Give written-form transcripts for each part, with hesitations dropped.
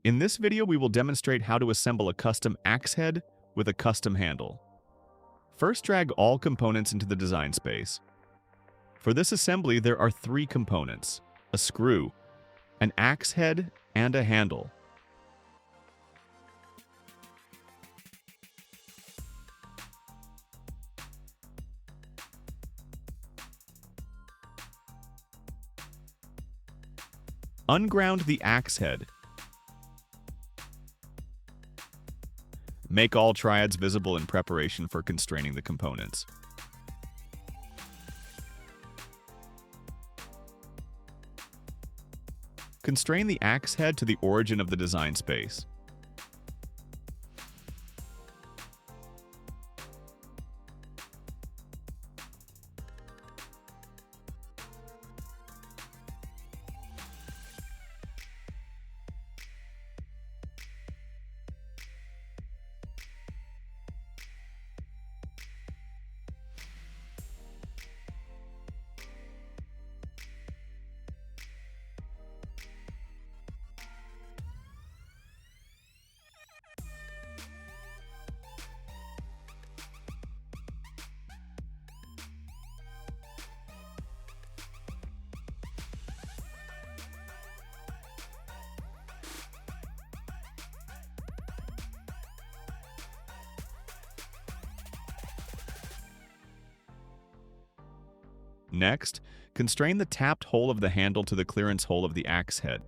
In this video, we will demonstrate how to assemble a custom axe head with a custom handle. First, drag all components into the design space. For this assembly, there are three components: a screw, an axe head, and a handle. Unground the axe head. Make all triads visible in preparation for constraining the components. Constrain the axe head to the origin of the design space. Next, constrain the tapped hole of the handle to the clearance hole of the axe head.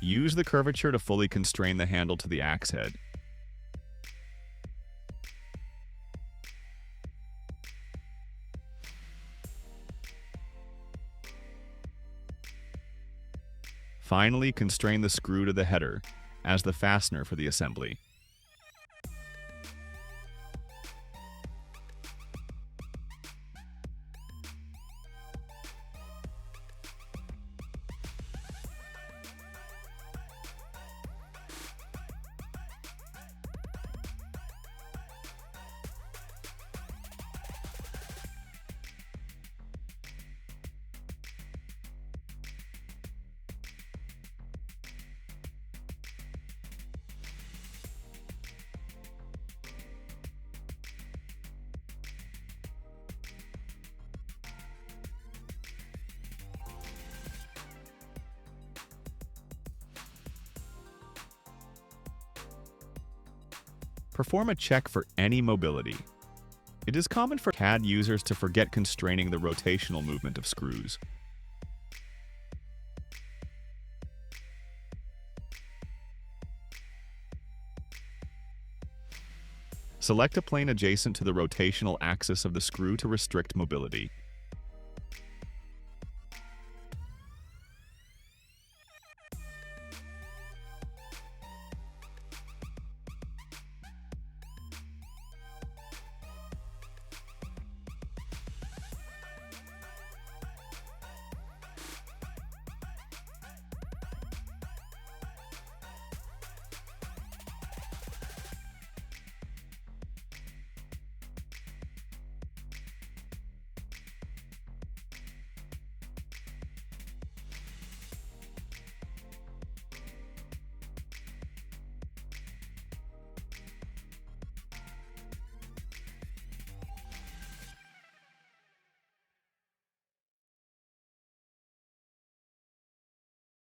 Use the curvature to fully constrain the handle to the axe head. Finally, constrain the screw to the header as the fastener for the assembly. Perform a check for any mobility. It is common for CAD users to forget constraining the rotational movement of screws. Select a plane adjacent to the rotational axis of the screw to restrict mobility.